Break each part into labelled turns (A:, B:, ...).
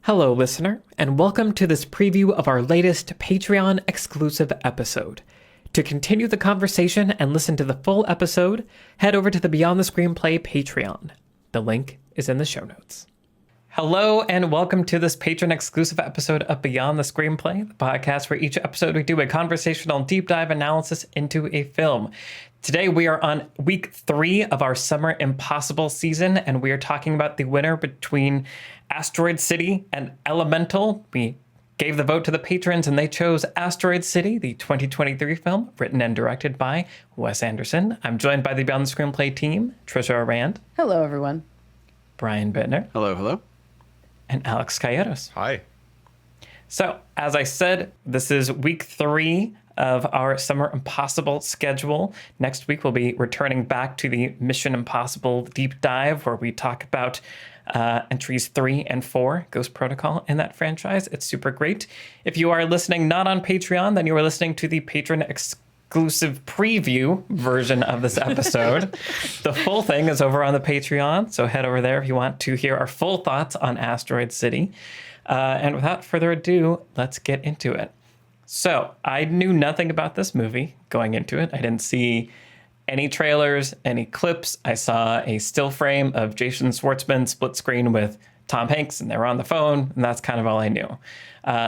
A: Hello, listener, and welcome to this preview of our latest Patreon-exclusive episode. To continue the conversation and listen to the full episode, head over to the Beyond the Screenplay Patreon. The link is in the show notes. Hello, and welcome to this patron-exclusive episode of Beyond the Screenplay, the podcast where each episode we do a conversational deep dive analysis into a film. Today we are on week 3 of our Summer Impossible season, and we are talking about the winner between Asteroid City and Elemental. We gave the vote to the patrons, and they chose Asteroid City, the 2023 film, written and directed by Wes Anderson. I'm joined by the Beyond the Screenplay team, Trisha Rand.
B: Hello, everyone.
A: Brian Bittner.
C: Hello, hello.
A: And Alex Calleros.
D: Hi.
A: So, as I said, this is week 3 of our Summer Impossible schedule. Next week, we'll be returning back to the Mission Impossible deep dive, where we talk about entries 3 and 4, Ghost Protocol, in that franchise. It's super great. If you are listening not on Patreon, then you are listening to the patron exclusive preview version of this episode. The full thing is over on the Patreon, so head over there if you want to hear our full thoughts on Asteroid City. And without further ado, let's get into it. So, I knew nothing about this movie going into it. I didn't see any trailers, any clips. I saw a still frame of Jason Schwartzman split screen with Tom Hanks, and they were on the phone, and that's kind of all I knew.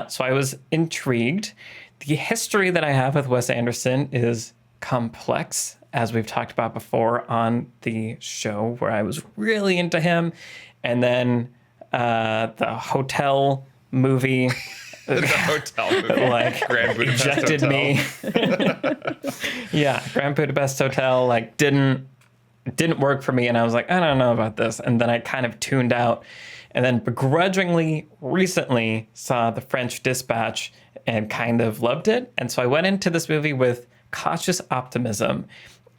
A: So I was intrigued. The history that I have with Wes Anderson is complex, as we've talked about before on the show, where I was really into him. And then the hotel movie...
D: The hotel movie.
A: Like,
D: Grand Budapest
A: ejected
D: Hotel.
A: me. Yeah, Grand Budapest Hotel, like, didn't work for me. And I was like, I don't know about this. And then I kind of tuned out. And then begrudgingly recently saw The French Dispatch and kind of loved it. And so I went into this movie with cautious optimism.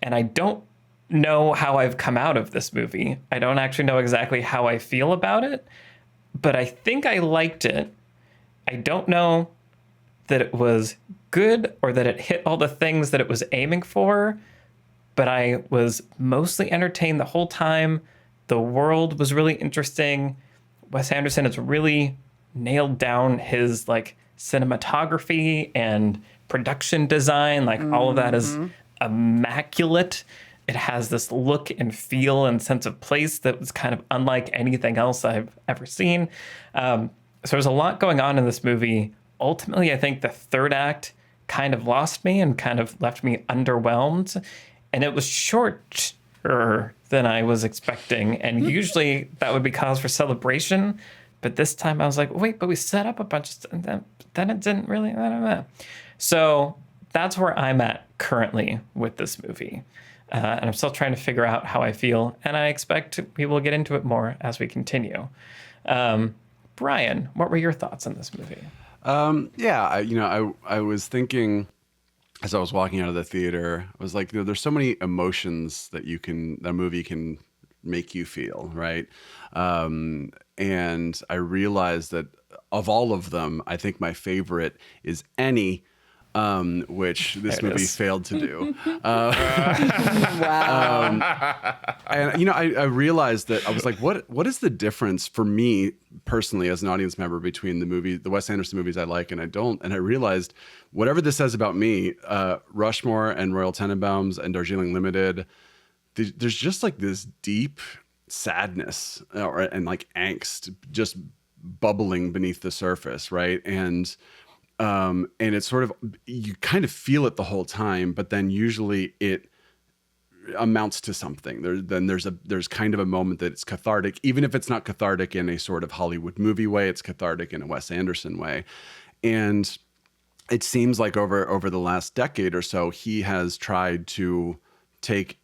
A: And I don't know how I've come out of this movie. I don't actually know exactly how I feel about it. But I think I liked it. I don't know that it was good or that it hit all the things that it was aiming for, but I was mostly entertained the whole time. The world was really interesting. Wes Anderson has really nailed down his like cinematography and production design. Like all of that is immaculate. It has this look and feel and sense of place that was kind of unlike anything else I've ever seen. So there's a lot going on in this movie. Ultimately, I think the third act kind of lost me and kind of left me underwhelmed. And it was shorter than I was expecting. And usually that would be cause for celebration. But this time I was like, wait, but we set up a bunch of stuff. Then it didn't really, I don't know. So that's where I'm at currently with this movie. And I'm still trying to figure out how I feel. And I expect we will get into it more as we continue. Brian, what were your thoughts on this movie?
C: I was thinking as I was walking out of the theater, I was like, there's so many emotions that a movie can make you feel, right? And I realized that of all of them, I think my favorite is Any, which this movie failed to do.
B: Wow.
C: And I realized that I was like, what is the difference for me personally as an audience member between the Wes Anderson movies I like and I don't? And I realized whatever this says about me, Rushmore and Royal Tenenbaums and Darjeeling Limited, there's just like this deep sadness and like angst just bubbling beneath the surface, right? And it's sort of, you kind of feel it the whole time, but then usually it amounts to something. There's kind of a moment that it's cathartic, even if it's not cathartic in a sort of Hollywood movie way, it's cathartic in a Wes Anderson way. And it seems like over the last decade or so, he has tried to take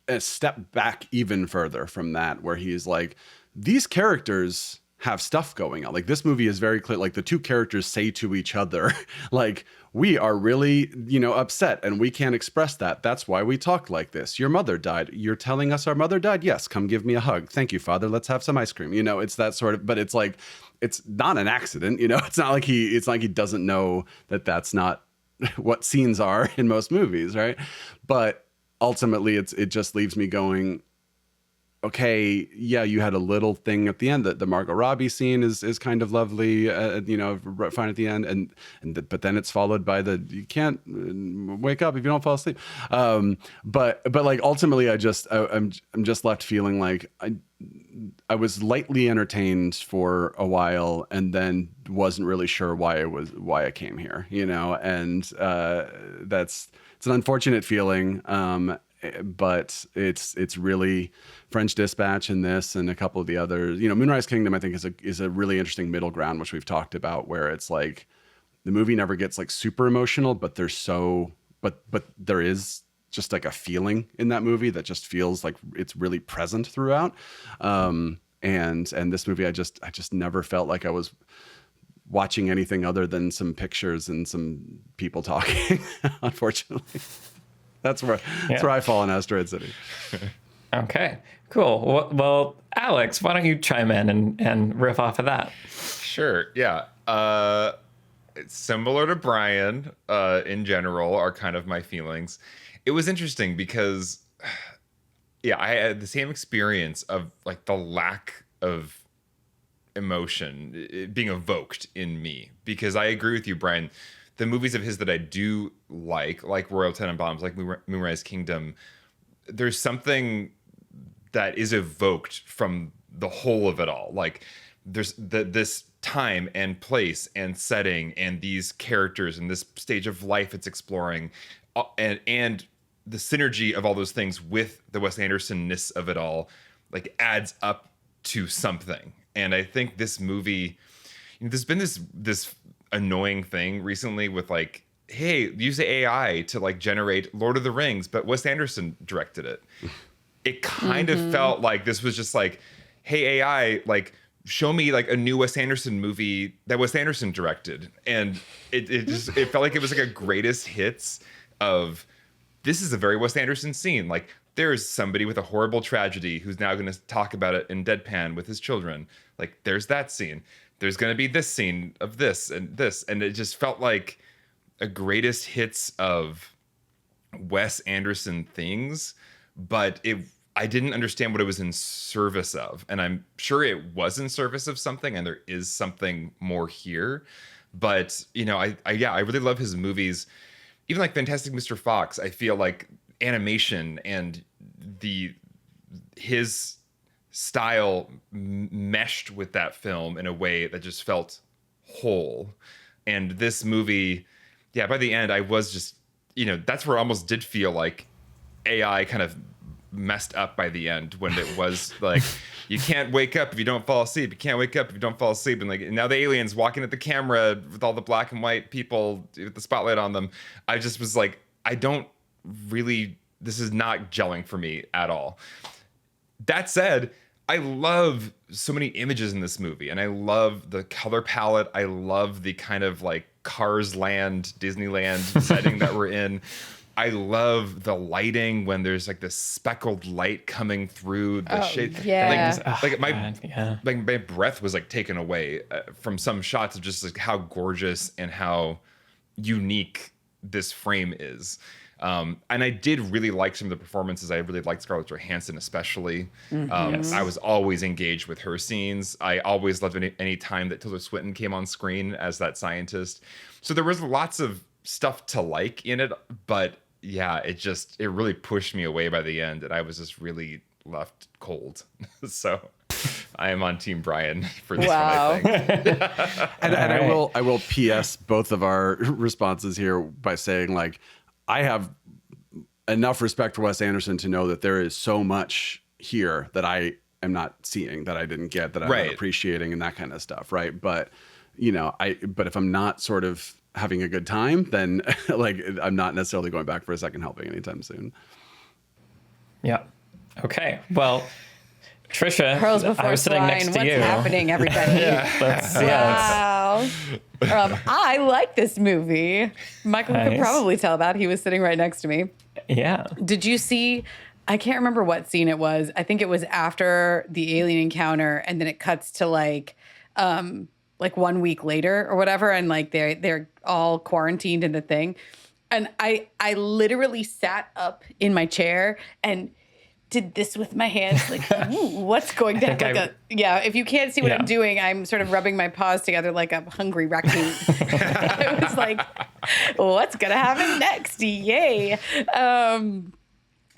C: a step back even further from that, where he's like, these characters have stuff going on. Like, this movie is very clear. Like, the two characters say to each other, like, we are really, upset and we can't express that. That's why we talk like this. Your mother died. You're telling us our mother died? Yes. Come give me a hug. Thank you, Father. Let's have some ice cream. It's that sort of, but it's like, it's not an accident. It's not like he doesn't know that that's not what scenes are in most movies. Right. But ultimately it just leaves me going, okay, yeah, you had a little thing at the end that the Margot Robbie scene is kind of lovely, fine at the end, but then it's followed by the you can't wake up if you don't fall asleep. But like ultimately, I'm just left feeling like I was lightly entertained for a while, and then wasn't really sure why I came here, and it's an unfortunate feeling. But it's really French Dispatch in this and a couple of the others. Moonrise Kingdom, I think, is a really interesting middle ground, which we've talked about, where it's like the movie never gets like super emotional, but there is just like a feeling in that movie that just feels like it's really present throughout. And this movie, I just never felt like I was watching anything other than some pictures and some people talking, unfortunately. That's where I fall in Asteroid City.
A: Okay, cool. Well, Alex, why don't you chime in and riff off of that?
D: Sure. Yeah. Similar to Brian, in general, are kind of my feelings. It was interesting because, I had the same experience of like the lack of emotion being evoked in me, because I agree with you, Brian. The movies of his that I do like Royal Tenenbaums, like Moonrise Kingdom, there's something that is evoked from the whole of it all. Like there's this time and place and setting and these characters and this stage of life it's exploring, and the synergy of all those things with the Wes Anderson-ness of it all, like adds up to something. And I think this movie, there's been this annoying thing recently with like, hey, use AI to like generate Lord of the Rings, but Wes Anderson directed it. It kind of felt like this was just like, hey, AI, like show me like a new Wes Anderson movie that Wes Anderson directed. And it felt like it was like a greatest hits of, this is a very Wes Anderson scene. Like there's somebody with a horrible tragedy who's now going to talk about it in deadpan with his children. Like there's that scene. There's going to be this scene of this. And it just felt like a greatest hits of Wes Anderson things, but I didn't understand what it was in service of. And I'm sure it was in service of something, and there is something more here. But, I really love his movies. Even like Fantastic Mr. Fox, I feel like animation and his style meshed with that film in a way that just felt whole. And this movie, by the end, I was just, that's where it almost did feel like AI kind of messed up by the end, when it was like, you can't wake up if you don't fall asleep. You can't wake up if you don't fall asleep. And like, now the aliens walking at the camera with all the black and white people with the spotlight on them. I just was like, this is not gelling for me at all. That said, I love so many images in this movie, and I love the color palette. I love the kind of like Cars Land, Disneyland setting that we're in. I love the lighting when there's like this speckled light coming through the shade.
B: Yeah.
D: My breath was like taken away from some shots of just like how gorgeous and how unique this frame is. And I did really like some of the performances. I really liked Scarlett Johansson, especially.
B: Yes.
D: I was always engaged with her scenes. I always loved any time that Tilda Swinton came on screen as that scientist. So there was lots of stuff to like in it, but it really pushed me away by the end, and I was just really left cold. So I am on Team Brian for this one, I think.
C: And I will PS both of our responses here by saying, like, I have enough respect for Wes Anderson to know that there is so much here that I am not seeing, that I didn't get, that I'm not appreciating, and that kind of stuff, right? But but if I'm not sort of having a good time, then like I'm not necessarily going back for a second helping anytime soon.
A: Yeah. Okay. Well, Trisha,
B: Pearls before
A: I was sitting
B: swine.
A: next to
B: What's
A: you.
B: happening, everybody? Wow. I like this movie. Michael could probably tell that. He was sitting right next to me.
A: Yeah.
B: Did you see? I can't remember what scene it was. I think it was after the alien encounter, and then it cuts to like 1 week later or whatever, and like they're all quarantined in the thing. And I literally sat up in my chair, and did this with my hands, like, ooh, what's going to happen? If you can't see what I'm doing, I'm sort of rubbing my paws together like a hungry raccoon. I was like, what's gonna happen next? Yay!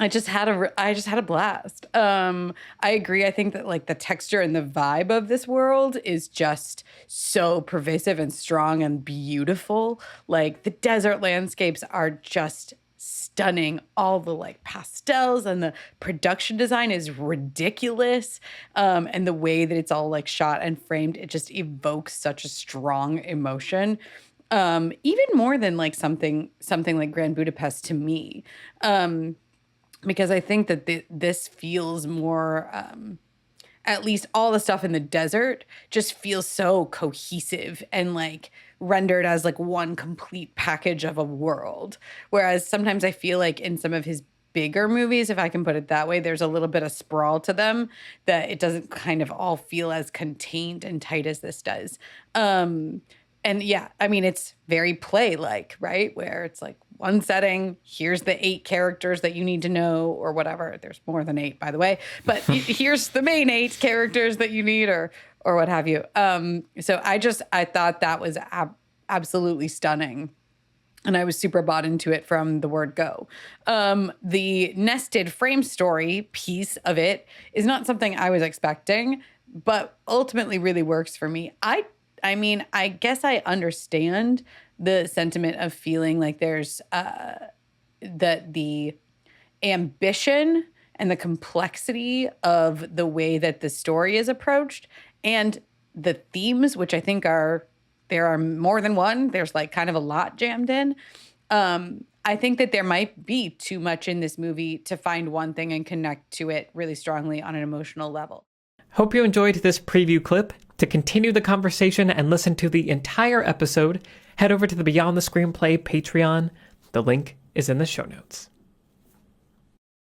B: I just had a blast. I agree. I think that like the texture and the vibe of this world is just so pervasive and strong and beautiful. Like the desert landscapes are just stunning. All the like pastels and the production design is ridiculous. And the way that it's all like shot and framed, it just evokes such a strong emotion. Even more than like something like Grand Budapest to me. Because I think that this feels more, at least all the stuff in the desert just feels so cohesive and like rendered as like one complete package of a world. Whereas sometimes I feel like in some of his bigger movies, if I can put it that way, there's a little bit of sprawl to them that it doesn't kind of all feel as contained and tight as this does. And yeah, I mean, it's very play-like, right? Where it's like one setting, here's the 8 characters that you need to know or whatever. There's more than 8, by the way. But here's the main 8 characters that you need or what have you. So I thought that was absolutely stunning. And I was super bought into it from the word go. The nested frame story piece of it is not something I was expecting, but ultimately really works for me. I mean, I guess I understand the sentiment of feeling like there's the ambition and the complexity of the way that the story is approached and the themes, which I think there are more than one. There's like kind of a lot jammed in. I think that there might be too much in this movie to find one thing and connect to it really strongly on an emotional level.
A: Hope you enjoyed this preview clip. To continue the conversation and listen to the entire episode, head over to the Beyond the Screenplay Patreon. The link is in the show notes.